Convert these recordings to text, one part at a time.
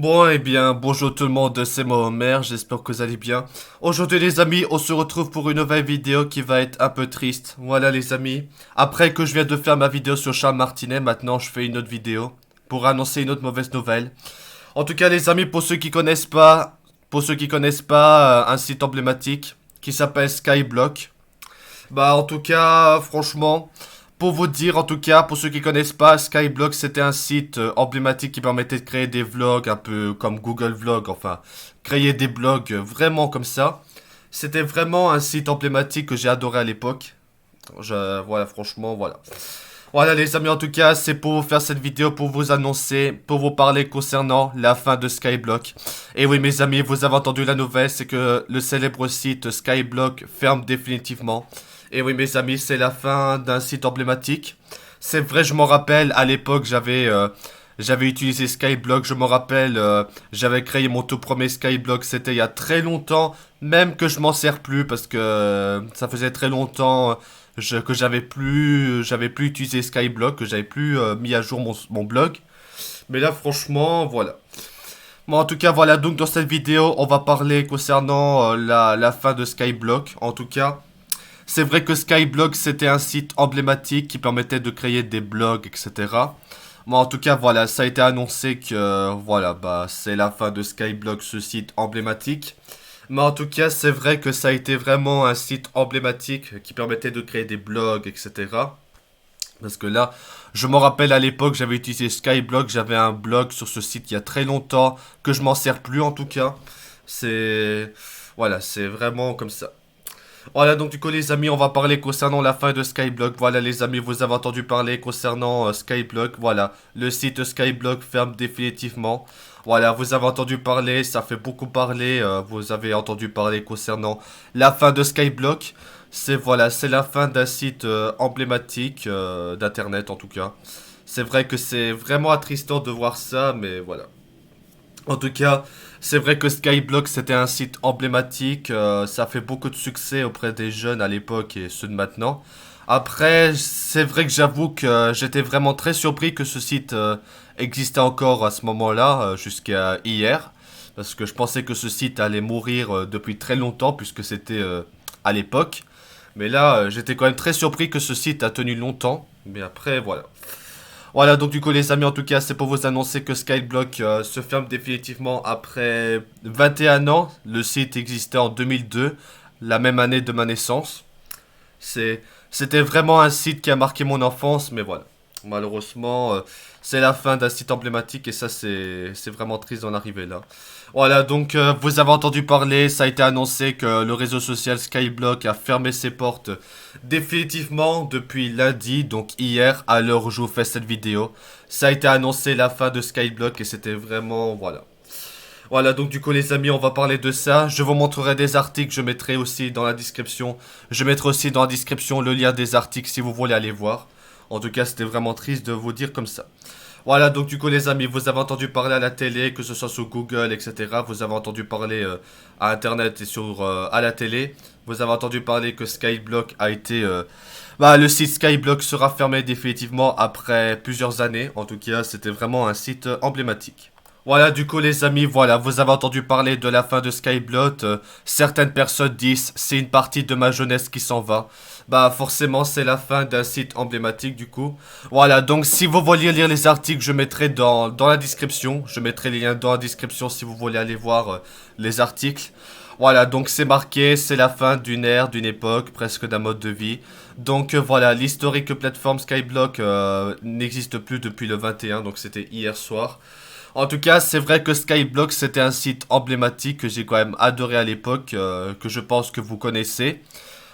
Bon, eh bien, bonjour tout le monde, c'est moi Homer, j'espère que vous allez bien. Aujourd'hui les amis, on se retrouve pour une nouvelle vidéo qui va être un peu triste. Voilà les amis, après que je viens de faire ma vidéo sur Charles Martinet, maintenant je fais une autre vidéo pour annoncer une autre mauvaise nouvelle. En tout cas les amis, pour ceux qui connaissent pas, un site emblématique qui s'appelle Skyblock. Bah en tout cas, franchement, pour vous dire, en tout cas, pour ceux qui connaissent pas, Skyblock c'était un site emblématique qui permettait de créer des vlogs un peu comme Google Vlog, enfin, créer des blogs vraiment comme ça. C'était vraiment un site emblématique que j'ai adoré à l'époque. Voilà, franchement, voilà. Voilà les amis, en tout cas, c'est pour vous faire cette vidéo, pour vous annoncer, pour vous parler concernant la fin de Skyblock. Et oui mes amis, vous avez entendu la nouvelle, c'est que le célèbre site Skyblock ferme définitivement. Et oui mes amis, c'est la fin d'un site emblématique. C'est vrai, je m'en rappelle, à l'époque j'avais utilisé Skyblock, je me rappelle, j'avais créé mon tout premier Skyblock, c'était il y a très longtemps, même que je m'en sers plus parce que ça faisait très longtemps que j'avais plus utilisé Skyblock, que j'avais plus mis à jour mon blog. Mais là, franchement, voilà. Bon, en tout cas, voilà, donc dans cette vidéo, on va parler concernant la fin de Skyblock. En tout cas, c'est vrai que Skyblock, c'était un site emblématique qui permettait de créer des blogs, etc. Bon, en tout cas, voilà, ça a été annoncé que, voilà, bah, c'est la fin de Skyblock, ce site emblématique. Mais en tout cas, c'est vrai que ça a été vraiment un site emblématique qui permettait de créer des blogs, etc. Parce que là, je me rappelle à l'époque, j'avais utilisé Skyblock, j'avais un blog sur ce site il y a très longtemps, que je m'en sers plus en tout cas. C'est... Voilà, c'est vraiment comme ça. Voilà, donc du coup les amis, on va parler concernant la fin de Skyblock. Voilà les amis, vous avez entendu parler concernant Skyblock. Voilà, le site Skyblock ferme définitivement. Voilà, vous avez entendu parler, ça fait beaucoup parler. Vous avez entendu parler concernant la fin de Skyblock. C'est la fin d'un site emblématique d'internet en tout cas. C'est vrai que c'est vraiment attristant de voir ça, mais voilà. En tout cas, c'est vrai que Skyblock c'était un site emblématique, ça a fait beaucoup de succès auprès des jeunes à l'époque et ceux de maintenant. Après, c'est vrai que j'avoue que j'étais vraiment très surpris que ce site existait encore à ce moment-là, jusqu'à hier, parce que je pensais que ce site allait mourir depuis très longtemps puisque c'était à l'époque. Mais là, j'étais quand même très surpris que ce site a tenu longtemps. Mais après, voilà. Voilà, donc du coup les amis, en tout cas, c'est pour vous annoncer que Skyblock se ferme définitivement après 21 ans. Le site existait en 2002, la même année de ma naissance. C'était vraiment un site qui a marqué mon enfance, mais voilà. Malheureusement, c'est la fin d'un site emblématique et ça, c'est vraiment triste d'en arriver là. Voilà, donc vous avez entendu parler, ça a été annoncé que le réseau social Skyblock a fermé ses portes définitivement depuis lundi, donc hier, à l'heure où je vous fais cette vidéo. Ça a été annoncé la fin de Skyblock et c'était vraiment, voilà. Voilà, donc du coup les amis, on va parler de ça. Je vous montrerai des articles, je mettrai aussi dans la description. Je mettrai aussi dans la description le lien des articles si vous voulez aller voir. En tout cas, c'était vraiment triste de vous dire comme ça. Voilà, donc du coup les amis, vous avez entendu parler à la télé, que ce soit sur Google, etc. Vous avez entendu parler à Internet et à la télé. Vous avez entendu parler que Skyblock a été... bah, le site Skyblock sera fermé définitivement après plusieurs années. En tout cas, c'était vraiment un site emblématique. Voilà, du coup, les amis, voilà, vous avez entendu parler de la fin de Skyblock. Certaines personnes disent c'est une partie de ma jeunesse qui s'en va. Bah, forcément, c'est la fin d'un site emblématique, du coup. Voilà, donc si vous voulez lire les articles, je mettrai dans la description. Je mettrai les liens dans la description si vous voulez aller voir les articles. Voilà, donc c'est marqué, c'est la fin d'une ère, d'une époque, presque d'un mode de vie. Donc voilà, l'historique plateforme Skyblock n'existe plus depuis le 21, donc c'était hier soir. En tout cas, c'est vrai que Skyblock, c'était un site emblématique que j'ai quand même adoré à l'époque, que je pense que vous connaissez.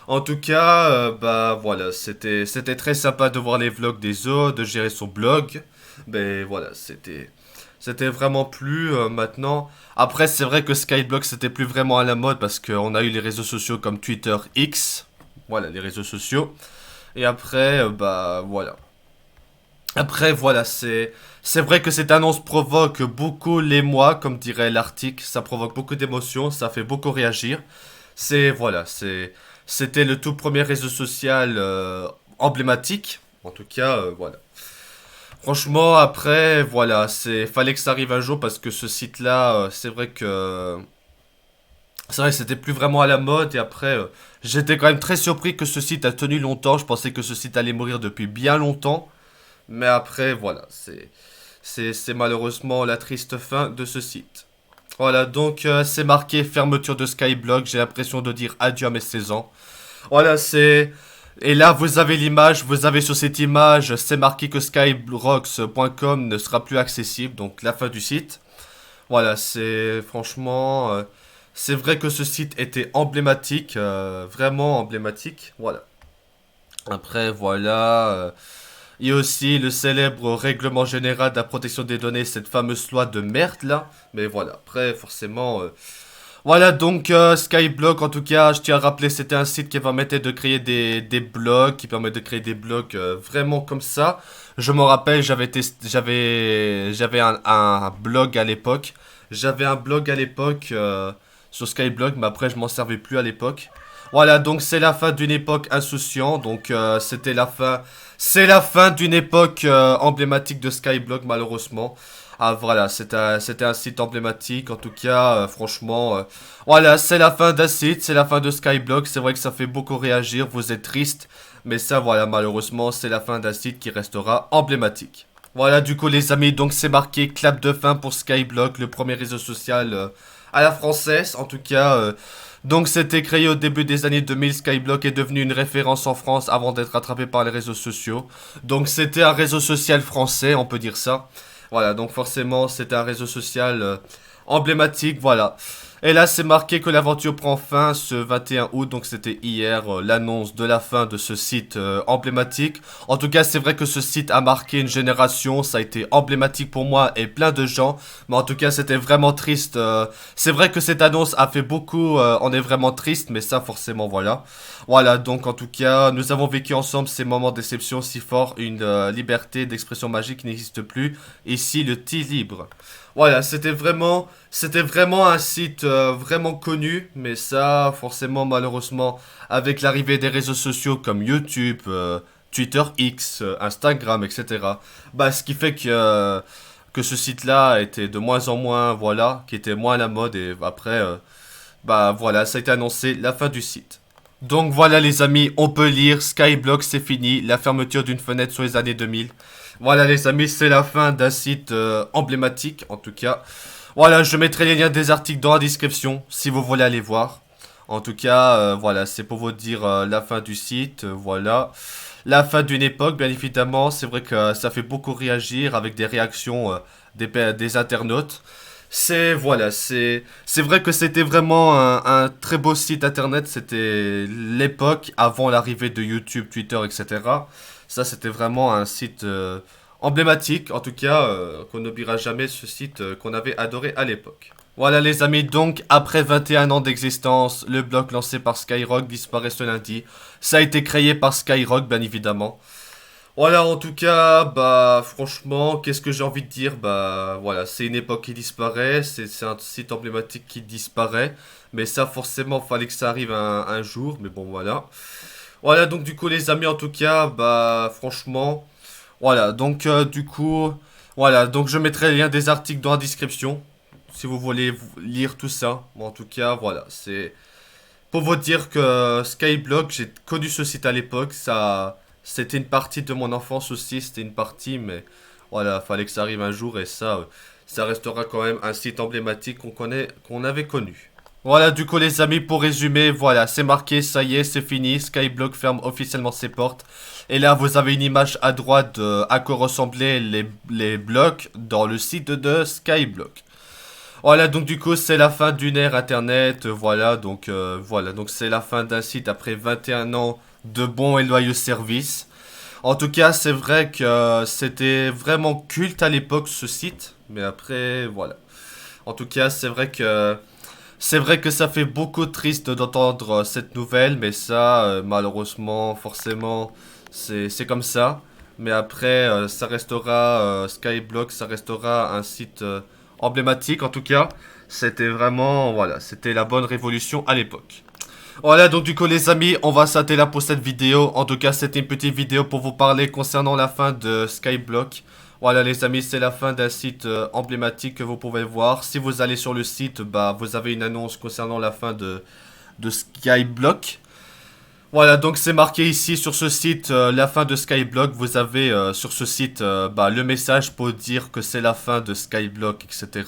En tout cas, bah voilà, c'était très sympa de voir les vlogs des autres, de gérer son blog. Mais voilà, c'était vraiment plus maintenant. Après, c'est vrai que Skyblock, c'était plus vraiment à la mode parce qu'on a eu les réseaux sociaux comme Twitter X. Voilà, les réseaux sociaux. Et après, bah voilà. Après, voilà, c'est vrai que cette annonce provoque beaucoup l'émoi, comme dirait l'article. Ça provoque beaucoup d'émotions, ça fait beaucoup réagir. Voilà, c'était le tout premier réseau social emblématique. En tout cas, voilà. Franchement, après, voilà, fallait que ça arrive un jour parce que ce site-là, c'est vrai que c'était plus vraiment à la mode et après, j'étais quand même très surpris que ce site a tenu longtemps. Je pensais que ce site allait mourir depuis bien longtemps, mais après, voilà, c'est malheureusement la triste fin de ce site. Voilà, donc c'est marqué fermeture de Skyblock. J'ai l'impression de dire adieu à mes 16 ans. Voilà, c'est. Et là, vous avez l'image, vous avez sur cette image, c'est marqué que skyblocks.com ne sera plus accessible, donc la fin du site. Voilà, c'est franchement. C'est vrai que ce site était emblématique, vraiment emblématique. Voilà. Après, voilà. Il y a aussi le célèbre règlement général de la protection des données, cette fameuse loi de merde là. Mais voilà, après, forcément. Voilà donc Skyblock en tout cas je tiens à rappeler c'était un site qui permettait de créer des blogs, qui permet de créer des blogs vraiment comme ça. Je me rappelle j'avais un blog à l'époque. J'avais un blog à l'époque sur Skyblock mais après je m'en servais plus à l'époque. Voilà donc c'est la fin d'une époque insouciant donc c'est la fin d'une époque emblématique de Skyblock malheureusement. Ah voilà, c'était un site emblématique, en tout cas, franchement, voilà, c'est la fin d'un site, c'est la fin de Skyblock, c'est vrai que ça fait beaucoup réagir, vous êtes triste, mais ça voilà, malheureusement, c'est la fin d'un site qui restera emblématique. Voilà, du coup les amis, donc c'est marqué clap de fin pour Skyblock, le premier réseau social à la française, en tout cas, donc c'était créé au début des années 2000, Skyblock est devenu une référence en France avant d'être rattrapé par les réseaux sociaux, donc c'était un réseau social français, on peut dire ça. Voilà, donc forcément, c'était un réseau social emblématique, voilà. Et là, c'est marqué que l'aventure prend fin ce 21 août, donc c'était hier l'annonce de la fin de ce site emblématique. En tout cas, c'est vrai que ce site a marqué une génération, ça a été emblématique pour moi et plein de gens. Mais en tout cas, c'était vraiment triste. C'est vrai que cette annonce a fait beaucoup, on est vraiment triste, mais ça, forcément, voilà. Voilà, donc en tout cas, nous avons vécu ensemble ces moments de déception si forts, une liberté d'expression magique qui n'existe plus. Ici, le T libre. Voilà, c'était vraiment un site vraiment connu, mais ça, forcément, malheureusement, avec l'arrivée des réseaux sociaux comme YouTube, Twitter X, Instagram, etc. Bah, ce qui fait que ce site-là était de moins en moins, voilà, qui était moins à la mode et après, bah voilà, ça a été annoncé la fin du site. Donc voilà les amis, on peut lire Skyblock c'est fini, la fermeture d'une fenêtre sur les années 2000. Voilà les amis, c'est la fin d'un site emblématique en tout cas. Voilà, je mettrai les liens des articles dans la description si vous voulez aller voir. En tout cas, voilà, c'est pour vous dire la fin du site, voilà. La fin d'une époque, bien évidemment, c'est vrai que ça fait beaucoup réagir avec des réactions des internautes. C'est vrai que c'était vraiment un très beau site internet. C'était l'époque avant l'arrivée de YouTube, Twitter, etc. Ça, c'était vraiment un site emblématique, en tout cas, qu'on n'oubliera jamais ce site qu'on avait adoré à l'époque. Voilà les amis, donc après 21 ans d'existence, le blog lancé par Skyrock disparaît ce lundi. Ça a été créé par Skyrock, bien évidemment. Voilà, en tout cas, bah franchement, qu'est-ce que j'ai envie de dire? Bah voilà, c'est une époque qui disparaît, c'est un site emblématique qui disparaît, mais ça forcément, fallait que ça arrive un jour, mais bon voilà. Voilà, donc du coup les amis, en tout cas, bah franchement, voilà, donc du coup, voilà, donc je mettrai le lien des articles dans la description, si vous voulez lire tout ça. Bon, en tout cas, voilà, c'est pour vous dire que Skyblock, j'ai connu ce site à l'époque, ça, c'était une partie de mon enfance aussi, c'était une partie, mais voilà, fallait que ça arrive un jour et ça restera quand même un site emblématique qu'on connaît, qu'on avait connu. Voilà, du coup les amis, pour résumer, voilà, c'est marqué, ça y est, c'est fini, Skyblock ferme officiellement ses portes. Et là, vous avez une image à droite de à quoi ressemblaient les blocs dans le site de Skyblock. Voilà, donc du coup, c'est la fin d'une ère internet, voilà, donc c'est la fin d'un site après 21 ans de bons et loyaux services. En tout cas, c'est vrai que c'était vraiment culte à l'époque ce site, mais après, voilà. En tout cas, c'est vrai que ça fait beaucoup triste d'entendre cette nouvelle, mais ça, malheureusement, forcément, c'est comme ça. Mais après, ça restera Skyblock, ça restera un site emblématique en tout cas. C'était vraiment, voilà, c'était la bonne révolution à l'époque. Voilà, donc du coup les amis, on va s'arrêter là pour cette vidéo. En tout cas, c'était une petite vidéo pour vous parler concernant la fin de Skyblock. Voilà les amis, c'est la fin d'un site emblématique que vous pouvez voir. Si vous allez sur le site, bah vous avez une annonce concernant la fin de Skyblock. Voilà, donc c'est marqué ici sur ce site la fin de Skyblock. Vous avez sur ce site bah, le message pour dire que c'est la fin de Skyblock, etc.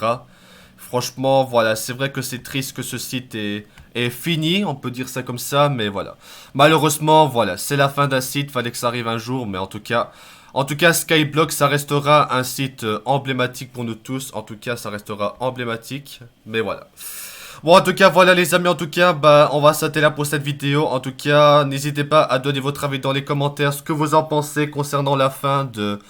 Franchement, voilà, c'est vrai que c'est triste que ce site est fini, on peut dire ça comme ça, mais voilà. Malheureusement, voilà, c'est la fin d'un site, fallait que ça arrive un jour, mais en tout cas, Skyblock, ça restera un site emblématique pour nous tous. En tout cas, ça restera emblématique, mais voilà. Bon, en tout cas, voilà les amis, en tout cas, bah, on va s'arrêter là pour cette vidéo. En tout cas, n'hésitez pas à donner votre avis dans les commentaires, ce que vous en pensez concernant la fin de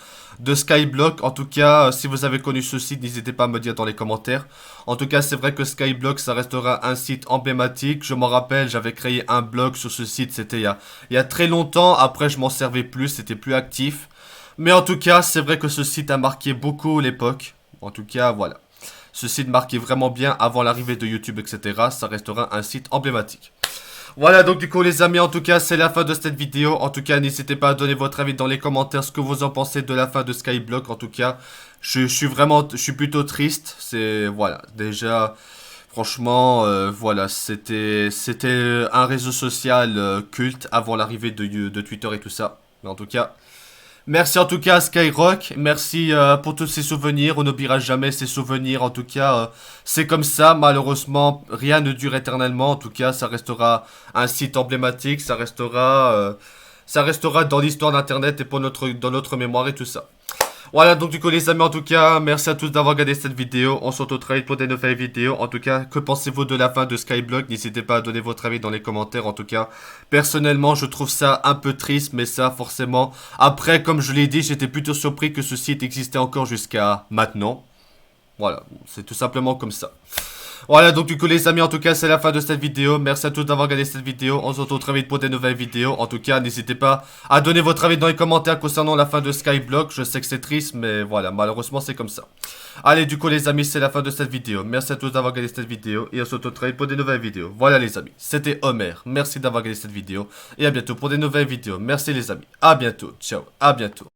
Skyblock. En tout cas, si vous avez connu ce site, n'hésitez pas à me dire dans les commentaires. En tout cas, c'est vrai que Skyblock, ça restera un site emblématique. Je m'en rappelle, j'avais créé un blog sur ce site, c'était il y a très longtemps. Après, je m'en servais plus, c'était plus actif. Mais en tout cas, c'est vrai que ce site a marqué beaucoup l'époque. En tout cas, voilà. Ce site marquait vraiment bien avant l'arrivée de YouTube, etc. Ça restera un site emblématique. Voilà, donc du coup les amis, en tout cas c'est la fin de cette vidéo. En tout cas n'hésitez pas à donner votre avis dans les commentaires, ce que vous en pensez de la fin de Skyblock. En tout cas je suis plutôt triste. C'est voilà, déjà franchement voilà, c'était un réseau social culte avant l'arrivée de Twitter et tout ça. Mais en tout cas merci en tout cas à Skyrock, merci pour tous ces souvenirs, on n'oubliera jamais ces souvenirs, en tout cas c'est comme ça, malheureusement rien ne dure éternellement, en tout cas ça restera un site emblématique, ça restera dans l'histoire d'internet et dans notre mémoire et tout ça. Voilà, donc du coup les amis, en tout cas, merci à tous d'avoir regardé cette vidéo. On se retrouve très vite pour des nouvelles vidéos. En tout cas, que pensez-vous de la fin de Skyblock? N'hésitez pas à donner votre avis dans les commentaires. En tout cas, personnellement, je trouve ça un peu triste, mais ça, forcément. Après, comme je l'ai dit, j'étais plutôt surpris que ce site existait encore jusqu'à maintenant. Voilà, c'est tout simplement comme ça. Voilà, donc du coup les amis, en tout cas c'est la fin de cette vidéo. Merci à tous d'avoir regardé cette vidéo. On se retrouve très vite pour des nouvelles vidéos. En tout cas, n'hésitez pas à donner votre avis dans les commentaires concernant la fin de Skyblock. Je sais que c'est triste, mais voilà, malheureusement c'est comme ça. Allez, du coup les amis, c'est la fin de cette vidéo. Merci à tous d'avoir regardé cette vidéo. Et on se retrouve très vite pour des nouvelles vidéos. Voilà les amis, c'était Homer. Merci d'avoir regardé cette vidéo. Et à bientôt pour des nouvelles vidéos. Merci les amis. À bientôt. Ciao, à bientôt.